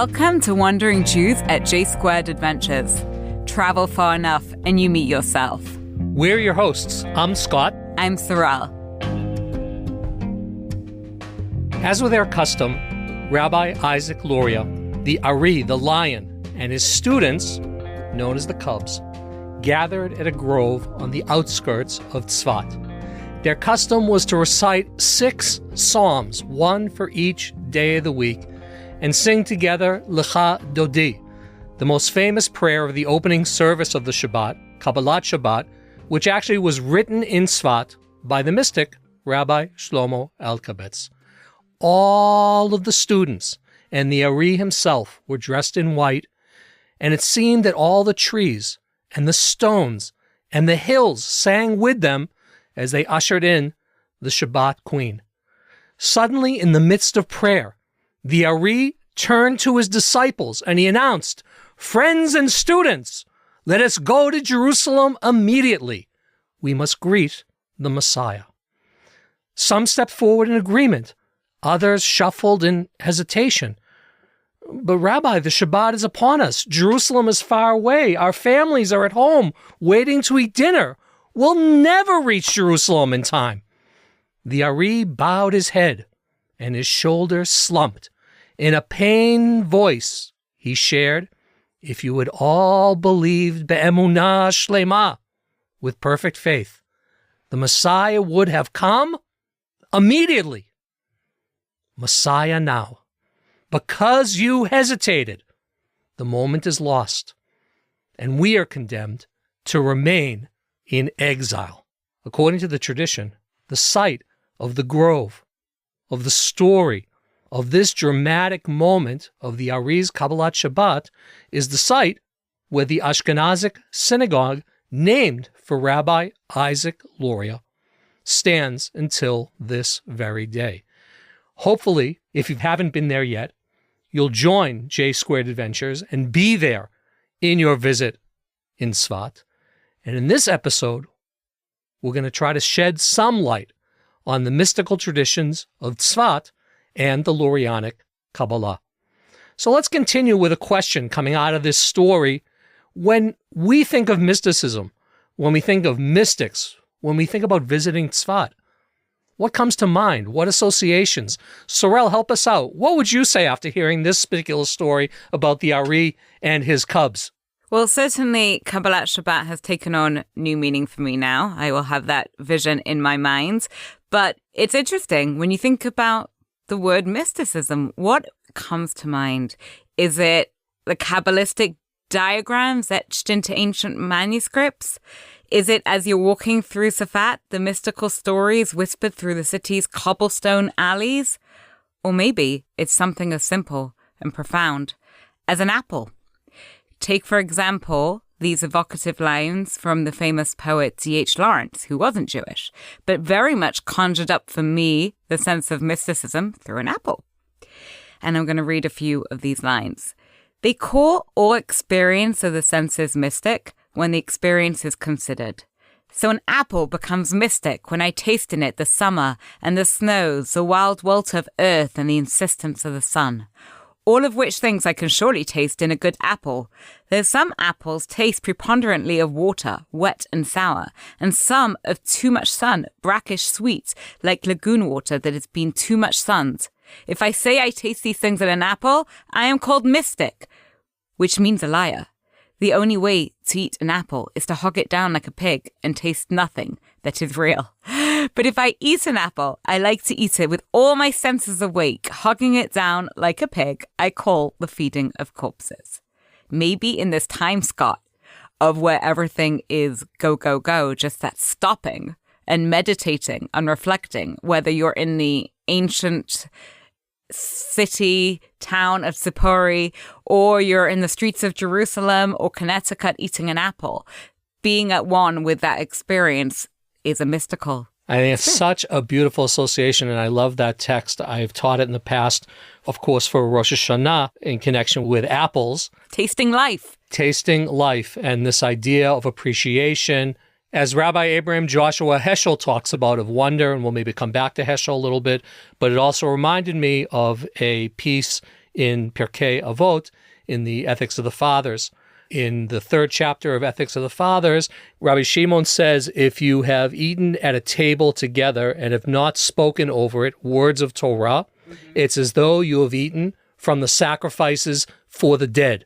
Welcome to Wandering Jews at J-Squared Adventures. Travel far enough and you meet yourself. We're your hosts. I'm Scott. I'm Sorrel. As with our custom, Rabbi Isaac Luria, the Ari, the lion, and his students, known as the Cubs, gathered at a grove on the outskirts of Tsfat. Their custom was to recite 6 psalms, one for each day of the week, and sing together Lecha Dodi, the most famous prayer of the opening service of the Shabbat, Kabbalat Shabbat, which actually was written in Tsfat by the mystic Rabbi Shlomo Alkabetz. All of the students and the Ari himself were dressed in white, and it seemed that all the trees and the stones and the hills sang with them as they ushered in the Shabbat Queen. Suddenly, in the midst of prayer, the Ari turned to his disciples and he announced, "Friends and students, let us go to Jerusalem immediately. We must greet the Messiah." Some stepped forward in agreement. Others shuffled in hesitation. "But Rabbi, the Shabbat is upon us. Jerusalem is far away. Our families are at home waiting to eat dinner. We'll never reach Jerusalem in time." The Ari bowed his head and his shoulders slumped. In a pained voice, he shared, "If you had all believed be'emunah shlema, with perfect faith, the Messiah would have come immediately. Messiah now. Because you hesitated, the moment is lost, and we are condemned to remain in exile." According to the tradition, the site of the grove, of the story, of this dramatic moment of the Ari's Kabbalat Shabbat is the site where the Ashkenazic synagogue named for Rabbi Isaac Luria stands until this very day. Hopefully, if you haven't been there yet, you'll join J-Squared Adventures and be there in your visit in Tsfat. And in this episode, we're going to try to shed some light on the mystical traditions of Tsfat and the Lurianic Kabbalah. So let's continue with a question coming out of this story. When we think of mysticism, when we think of mystics, when we think about visiting Tsfat, what comes to mind? What associations? Sorrel, help us out. What would you say after hearing this particular story about the Ari and his cubs? Well, certainly Kabbalat Shabbat has taken on new meaning for me now. I will have that vision in my mind. But it's interesting when you think about the word mysticism, what comes to mind? Is it the Kabbalistic diagrams etched into ancient manuscripts? Is it, as you're walking through Tsfat, the mystical stories whispered through the city's cobblestone alleys? Or maybe it's something as simple and profound as an apple. Take, for example, these evocative lines from the famous poet D.H. Lawrence, who wasn't Jewish, but very much conjured up for me the sense of mysticism through an apple. And I'm going to read a few of these lines. "They call all experience of the senses mystic when the experience is considered. So an apple becomes mystic when I taste in it the summer and the snows, the wild welter of earth and the insistence of the sun. All of which things I can surely taste in a good apple. Though some apples taste preponderantly of water, wet and sour, and some of too much sun, brackish sweet, like lagoon water that has been too much sunned. If I say I taste these things in an apple, I am called mystic, which means a liar. The only way to eat an apple is to hog it down like a pig and taste nothing that is real. But if I eat an apple, I like to eat it with all my senses awake, hogging it down like a pig I call the feeding of corpses." Maybe in this time, Scott, of where everything is go, go, go, just that stopping and meditating and reflecting, whether you're in the ancient city, town of Sipori, or you're in the streets of Jerusalem or Connecticut eating an apple, being at one with that experience is a mystical. I think it's such a beautiful association, and I love that text. I've taught it in the past, of course, for Rosh Hashanah in connection with apples. Tasting life. Tasting life, and this idea of appreciation, as Rabbi Abraham Joshua Heschel talks about, of wonder, and we'll maybe come back to Heschel a little bit, but it also reminded me of a piece in Pirkei Avot, in the Ethics of the Fathers. In the 3rd chapter of Ethics of the Fathers, Rabbi Shimon says, if you have eaten at a table together and have not spoken over it words of Torah, it's as though you have eaten from the sacrifices for the dead.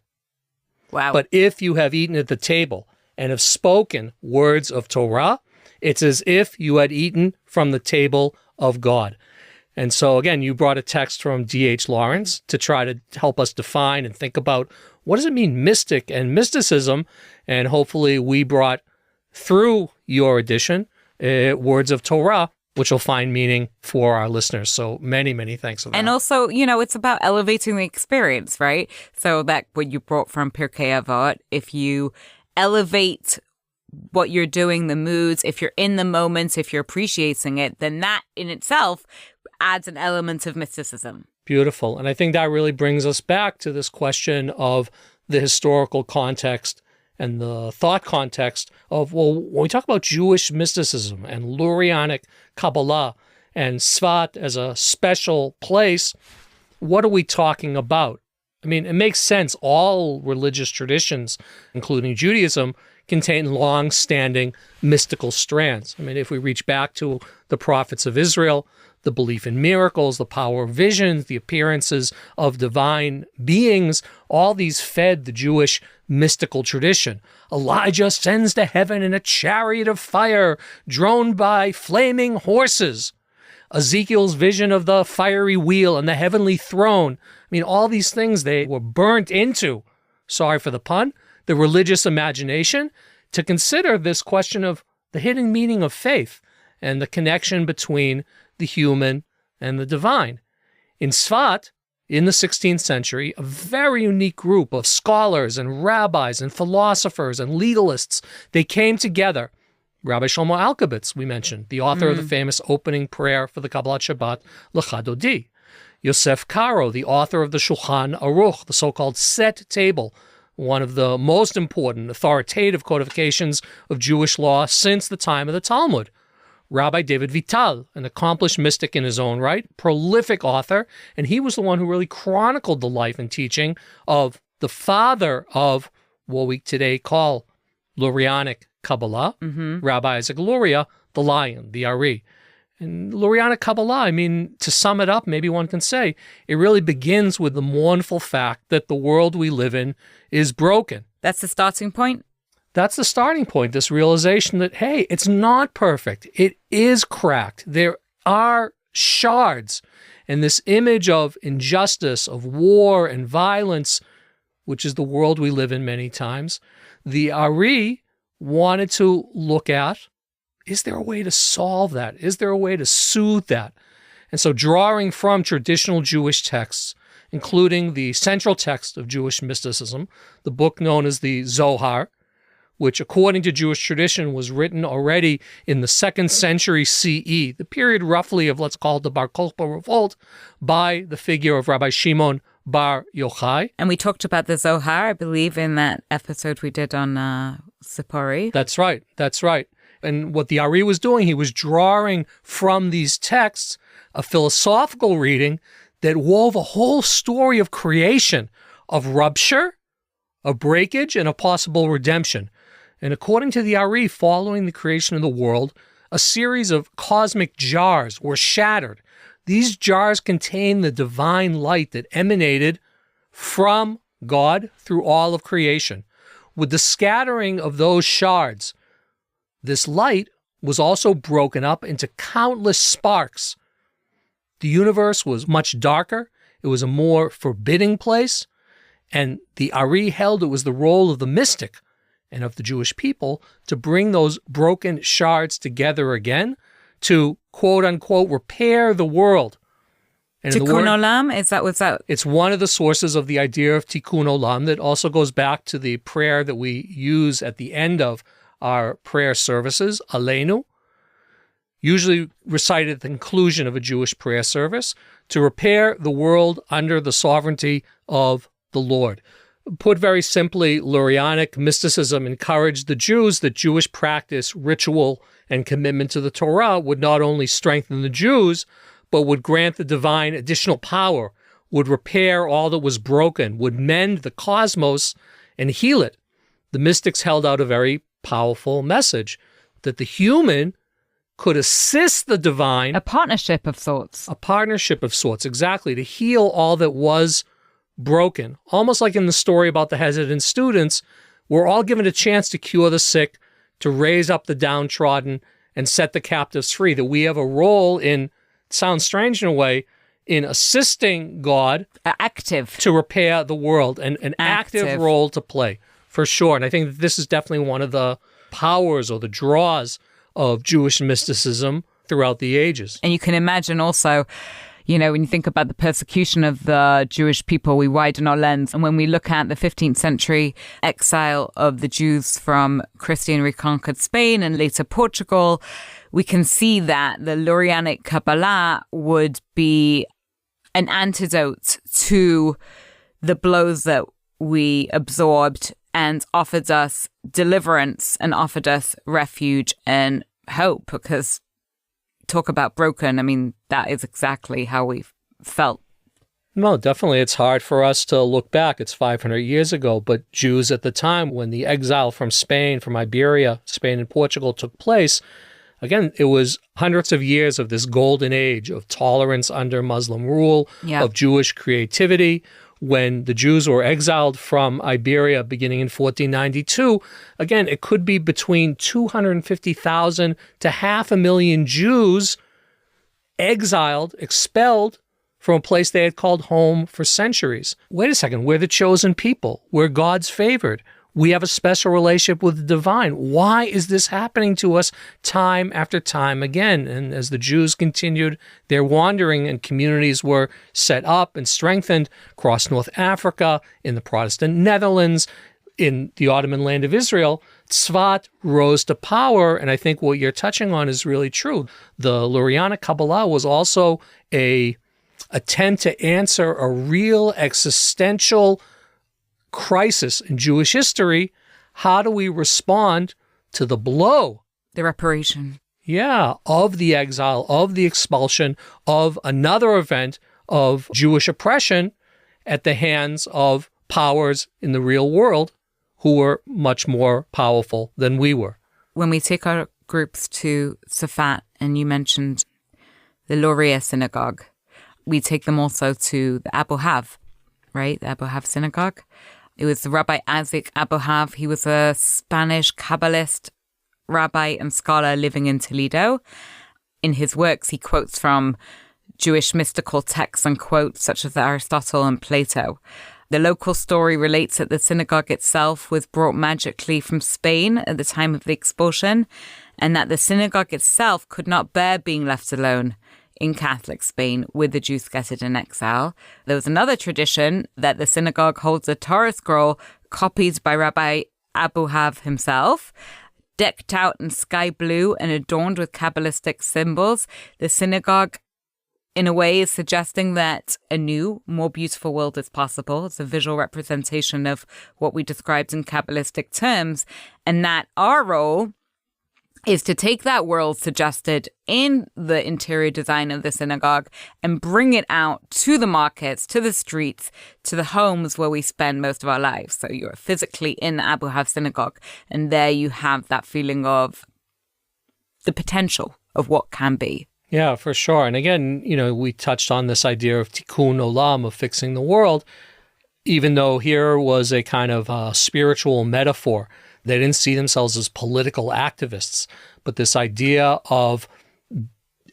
Wow. But if you have eaten at the table and have spoken words of Torah, it's as if you had eaten from the table of God. And so, again, you brought a text from D.H. Lawrence to try to help us define and think about what does it mean, mystic and mysticism? And hopefully we brought through your edition words of Torah, which will find meaning for our listeners. So many, many thanks for that. And also, it's about elevating the experience, right? So that what you brought from Pirkei Avot, if you elevate what you're doing, the moods, if you're in the moments, if you're appreciating it, then that in itself adds an element of mysticism. Beautiful. And I think that really brings us back to this question of the historical context and the thought context of, well, when we talk about Jewish mysticism and Lurianic Kabbalah and Tsfat as a special place, what are we talking about? I mean, it makes sense. All religious traditions, including Judaism, contain long-standing mystical strands. I mean, if we reach back to the prophets of Israel, the belief in miracles, the power of visions, the appearances of divine beings, all these fed the Jewish mystical tradition. Elijah ascends to heaven in a chariot of fire, drawn by flaming horses. Ezekiel's vision of the fiery wheel and the heavenly throne. I mean, all these things, they were burnt into, sorry for the pun, the religious imagination to consider this question of the hidden meaning of faith and the connection between the human and the divine. In Tsfat, in the 16th century, a very unique group of scholars and rabbis and philosophers and legalists, they came together. Rabbi Shlomo Alkabetz, we mentioned, the author of the famous opening prayer for the Kabbalat Shabbat, Lecha Dodi. Yosef Karo, the author of the Shulchan Aruch, the so-called Set Table, one of the most important authoritative codifications of Jewish law since the time of the Talmud. Rabbi David Vital, an accomplished mystic in his own right, prolific author, and he was the one who really chronicled the life and teaching of the father of what we today call Lurianic Kabbalah, Rabbi Isaac Luria, the Lion, the Ari. And Lurianic Kabbalah, I mean, to sum it up, maybe one can say, it really begins with the mournful fact that the world we live in is broken. That's the starting point? That's the starting point, this realization that, hey, it's not perfect. It is cracked. There are shards. And this image of injustice, of war and violence, which is the world we live in many times, the Ari wanted to look at, is there a way to solve that? Is there a way to soothe that? And so drawing from traditional Jewish texts, including the central text of Jewish mysticism, the book known as the Zohar, which according to Jewish tradition was written already in the 2nd century CE, the period roughly of, let's call it the Bar Kokhba revolt, by the figure of Rabbi Shimon Bar Yochai. And we talked about the Zohar, I believe, in that episode we did on Sipori. That's right. That's right. And what the Ari was doing, he was drawing from these texts a philosophical reading that wove a whole story of creation, of rupture, of breakage, and a possible redemption. And according to the Ari, following the creation of the world, a series of cosmic jars were shattered. These jars contain the divine light that emanated from God through all of creation. With the scattering of those shards, this light was also broken up into countless sparks. The universe was much darker. It was a more forbidding place. And the Ari held it was the role of the mystic and of the Jewish people to bring those broken shards together again to, quote unquote, repair the world. And Tikkun Olam? Is that what's that? It's one of the sources of the idea of Tikkun Olam that also goes back to the prayer that we use at the end of our prayer services, Aleinu, usually recited at the conclusion of a Jewish prayer service, to repair the world under the sovereignty of the Lord. Put very simply, Lurianic mysticism encouraged the Jews that Jewish practice, ritual, and commitment to the Torah would not only strengthen the Jews, but would grant the divine additional power would repair all that was broken, would mend the cosmos and heal it. The mystics held out a very powerful message that the human could assist the divine. A partnership of sorts. A partnership of sorts, exactly, to heal all that was broken. Almost like in the story about the hesitant students, we're all given a chance to cure the sick, to raise up the downtrodden, and set the captives free. That we have a role in, it sounds strange in a way, in assisting God active to repair the world, and an active role to play, for sure. And I think that this is definitely one of the powers or the draws of Jewish mysticism throughout the ages. And you can imagine also, you know, when you think about the persecution of the Jewish people, we widen our lens. And when we look at the 15th century exile of the Jews from Christian reconquered Spain and later Portugal, we can see that the Lurianic Kabbalah would be an antidote to the blows that we absorbed and offered us deliverance and offered us refuge and hope. Because talk about broken, I mean, that is exactly how we felt. No, definitely. It's hard for us to look back. It's 500 years ago, but Jews at the time, when the exile from Spain, from Iberia, Spain and Portugal took place, again, it was hundreds of years of this golden age of tolerance under Muslim rule, of Jewish creativity. When the Jews were exiled from Iberia beginning in 1492, again, it could be between 250,000 to 500,000 Jews exiled, expelled from a place they had called home for centuries. Wait a second, we're the chosen people. We're God's favored. We have a special relationship with the divine. Why is this happening to us time after time again? And as the Jews continued their wandering and communities were set up and strengthened across North Africa, in the Protestant Netherlands, in the Ottoman land of Israel, Tsfat rose to power. And I think what you're touching on is really true. The Lurianic Kabbalah was also an attempt to answer a real existential crisis in Jewish history. How do we respond to the blow? The reparation. Yeah, of the exile, of the expulsion, of another event of Jewish oppression at the hands of powers in the real world who were much more powerful than we were. When we take our groups to Tsfat, and you mentioned the Luria synagogue, we take them also to the Abu Hav, right? The Abu Hav synagogue. It was Rabbi Isaac Abu Hav. He was a Spanish Kabbalist, rabbi and scholar living in Toledo. In his works, he quotes from Jewish mystical texts and quotes such as Aristotle and Plato. The local story relates that the synagogue itself was brought magically from Spain at the time of the expulsion, and that the synagogue itself could not bear being left alone in Catholic Spain with the Jews scattered in exile. There was another tradition that the synagogue holds a Torah scroll copied by Rabbi Abu Hav himself, decked out in sky blue and adorned with Kabbalistic symbols. The synagogue, in a way, is suggesting that a new, more beautiful world is possible. It's a visual representation of what we described in Kabbalistic terms, and that our role is to take that world suggested in the interior design of the synagogue and bring it out to the markets, to the streets, to the homes where we spend most of our lives. So you're physically in the Abu Hav synagogue, and there you have that feeling of the potential of what can be. Yeah, for sure. And again, you know, we touched on this idea of tikkun olam, of fixing the world, even though here was a kind of spiritual metaphor. They didn't see themselves as political activists, but this idea of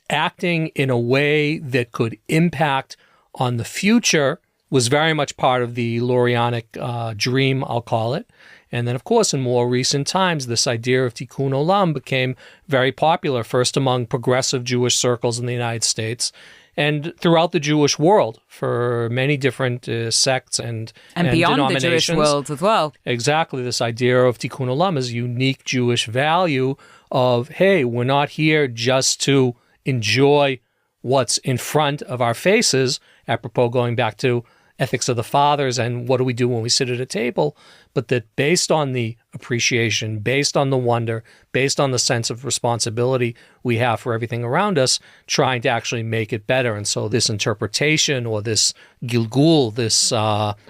acting in a way that could impact on the future was very much part of the Lurianic dream, I'll call it. And then, of course, in more recent times, this idea of tikkun olam became very popular, first among progressive Jewish circles in the United States, and throughout the Jewish world for many different sects and beyond denominations. The Jewish world as well. Exactly. This idea of tikkun olam is a unique Jewish value of, hey, we're not here just to enjoy what's in front of our faces, apropos going back to ethics of the fathers and what do we do when we sit at a table, but that based on the appreciation, based on the wonder, based on the sense of responsibility we have for everything around us, trying to actually make it better. And so this interpretation or this gilgul, this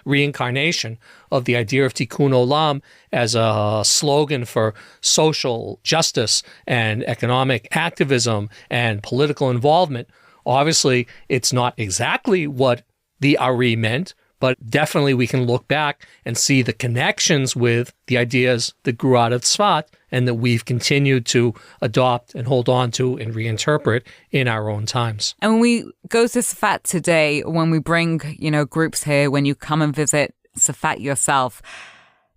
reincarnation of the idea of tikkun olam as a slogan for social justice and economic activism and political involvement, obviously it's not exactly what the Ari meant, but definitely we can look back and see the connections with the ideas that grew out of Tsfat and that we've continued to adopt and hold on to and reinterpret in our own times. And when we go to Tsfat today, when we bring, groups here, when you come and visit Tsfat yourself,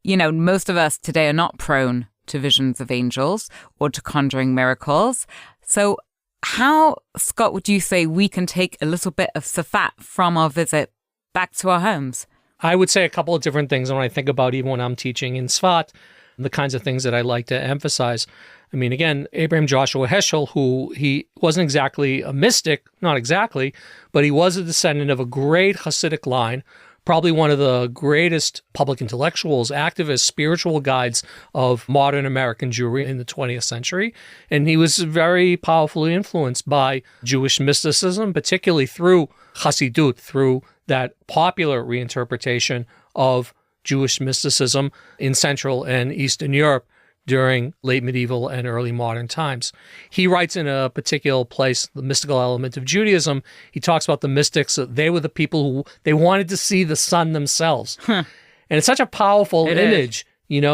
most of us today are not prone to visions of angels or to conjuring miracles. So how, Scott, would you say we can take a little bit of Tsfat from our visit back to our homes? I would say a couple of different things when I think about even when I'm teaching in Tsfat, the kinds of things that I like to emphasize. I mean, again, Abraham Joshua Heschel, who he wasn't exactly a mystic, not exactly, but he was a descendant of a great Hasidic line, probably one of the greatest public intellectuals, activists, spiritual guides of modern American Jewry in the 20th century. And he was very powerfully influenced by Jewish mysticism, particularly through Hasidut, through that popular reinterpretation of Jewish mysticism in Central and Eastern Europe during late medieval and early modern times. He writes in a particular place, The Mystical Element of Judaism, he talks about the mystics, that they were the people who, they wanted to see the sun themselves. And it's such a powerful image,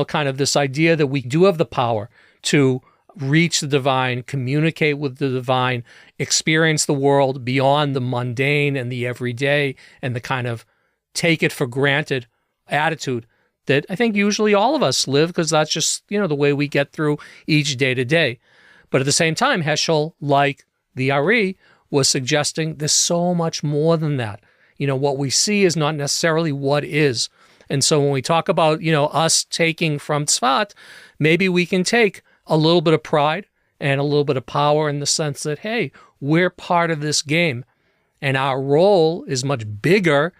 kind of this idea that we do have the power to reach the divine, communicate with the divine, experience the world beyond the mundane and the everyday and the kind of take it for granted attitude that I think usually all of us live, because that's just, the way we get through each day to day. But at the same time, Heschel, like the Ari, was suggesting there's so much more than that. What we see is not necessarily what is. And so when we talk about, us taking from Tsfat, maybe we can take a little bit of pride and a little bit of power in the sense that, hey, we're part of this game and our role is much bigger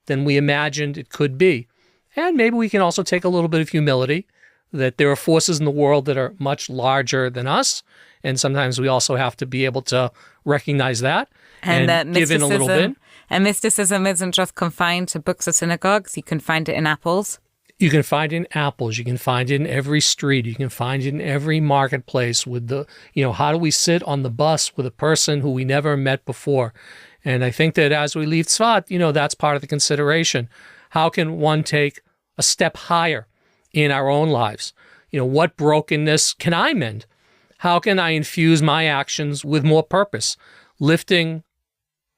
than we imagined it could be. And maybe we can also take a little bit of humility that there are forces in the world that are much larger than us. And sometimes we also have to be able to recognize that and that give in a little bit. And mysticism isn't just confined to books or synagogues. You can find it in apples. You can find it in apples. You can find it in every street. You can find it in every marketplace with the, how do we sit on the bus with a person who we never met before? And I think that as we leave Tsfat, that's part of the consideration. How can one take a step higher in our own lives? What brokenness can I mend? How can I infuse my actions with more purpose, lifting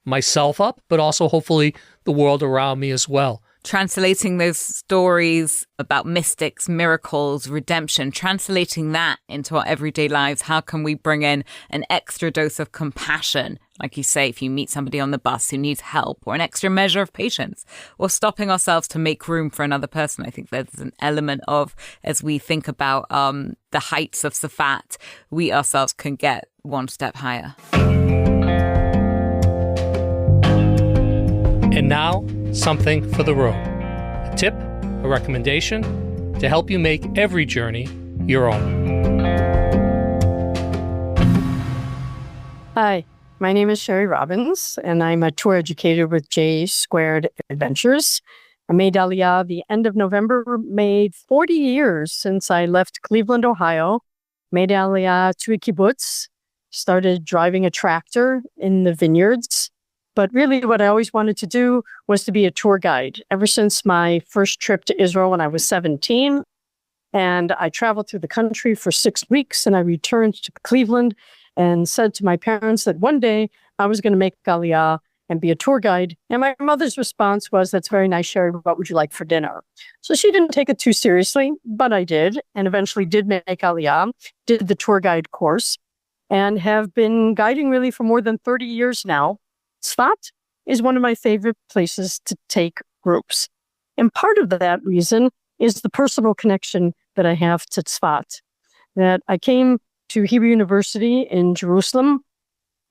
myself up, but also hopefully the world around me as well? Translating those stories about mystics, miracles, redemption, translating that into our everyday lives. How can we bring in an extra dose of compassion? Like you say, if you meet somebody on the bus who needs help, or an extra measure of patience, or stopping ourselves to make room for another person. I think there's an element of, as we think about the heights of Tsfat, we ourselves can get one step higher. And now, something for the road. A tip, a recommendation to help you make every journey your own. Hi, my name is Sherry Robbins, and I'm a tour educator with J Squared Adventures. I made Aliyah the end of November, made 40 years since I left Cleveland, Ohio, made Aliyah to a kibbutz, started driving a tractor in the vineyards. But really what I always wanted to do was to be a tour guide ever since my first trip to Israel when I was 17. And I traveled through the country for 6 weeks, and I returned to Cleveland and said to my parents that one day I was going to make Aliyah and be a tour guide. And my mother's response was, "That's very nice, Sherry, but what would you like for dinner?" So she didn't take it too seriously, but I did, and eventually did make Aliyah, did the tour guide course, and have been guiding really for more than 30 years now. Tsfat is one of my favorite places to take groups. And part of that reason is the personal connection that I have to Tsfat. That I came to Hebrew University in Jerusalem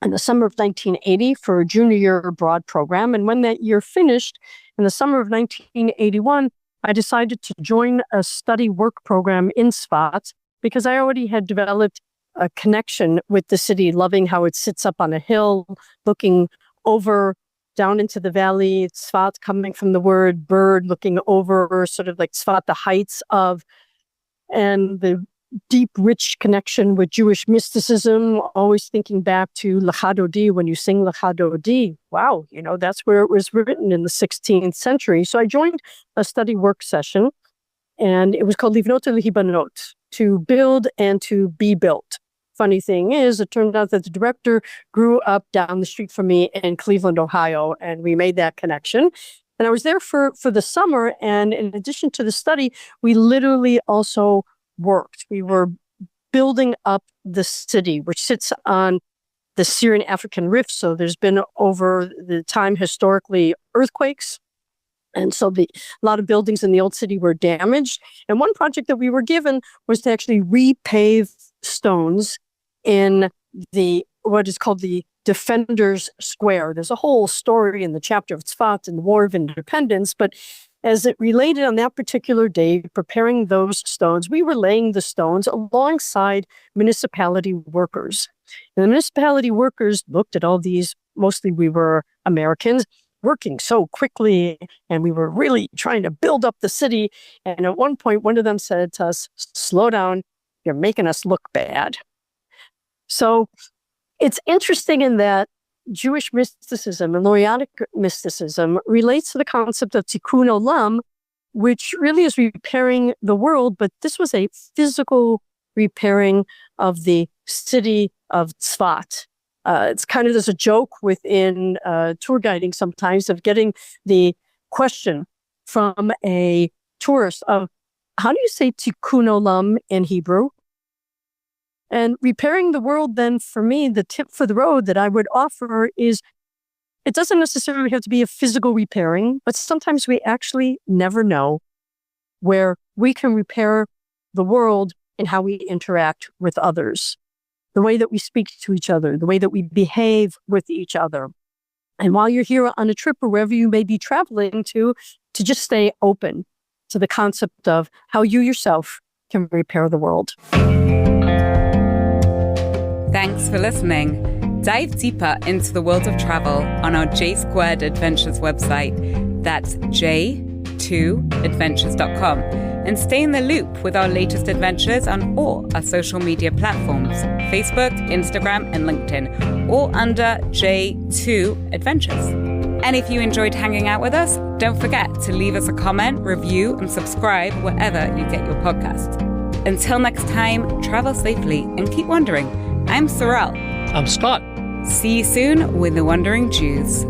in the summer of 1980 for a junior year abroad program. And when that year finished, in the summer of 1981, I decided to join a study work program in Tsfat because I already had developed a connection with the city, loving how it sits up on a hill, looking over down into the valley. Tsfat coming from the word bird, looking over sort of like Tsfat, the heights of, and the deep, rich connection with Jewish mysticism, always thinking back to Lecha Dodi, when you sing Lecha Dodi. Wow, that's where it was written in the 16th century. So I joined a study work session, and it was called Livnot Lehibanot, to build and to be built. Funny thing is, it turned out that the director grew up down the street from me in Cleveland, Ohio, and we made that connection. And I was there for the summer, and in addition to the study, we literally also worked. We were building up the city, which sits on the Syrian African Rift. So there's been over the time historically earthquakes. And so a lot of buildings in the old city were damaged. And one project that we were given was to actually repave stones in what is called the Defenders Square. There's a whole story in the chapter of Tsfat and the War of Independence, but as it related on that particular day, preparing those stones, we were laying the stones alongside municipality workers. And the municipality workers looked at all these, mostly we were Americans, working so quickly, and we were really trying to build up the city. And at one point, one of them said to us, "Slow down, you're making us look bad." So it's interesting in that Jewish mysticism and Lurianic mysticism relates to the concept of tikkun olam, which really is repairing the world, but this was a physical repairing of the city of Tsfat. It's kind of, there's a joke within tour guiding sometimes of getting the question from a tourist of, how do you say tikkun olam in Hebrew? And repairing the world, then, for me, the tip for the road that I would offer is, it doesn't necessarily have to be a physical repairing, but sometimes we actually never know where we can repair the world in how we interact with others, the way that we speak to each other, the way that we behave with each other. And while you're here on a trip or wherever you may be traveling to just stay open to the concept of how you yourself can repair the world. Thanks for listening. Dive deeper into the world of travel on our J Squared Adventures website. That's j2adventures.com. And stay in the loop with our latest adventures on all our social media platforms, Facebook, Instagram, and LinkedIn, all under J2 Adventures. And if you enjoyed hanging out with us, don't forget to leave us a comment, review, and subscribe wherever you get your podcast. Until next time, travel safely and keep wondering. I'm Sorrel. I'm Scott. See you soon with the Wandering Jews.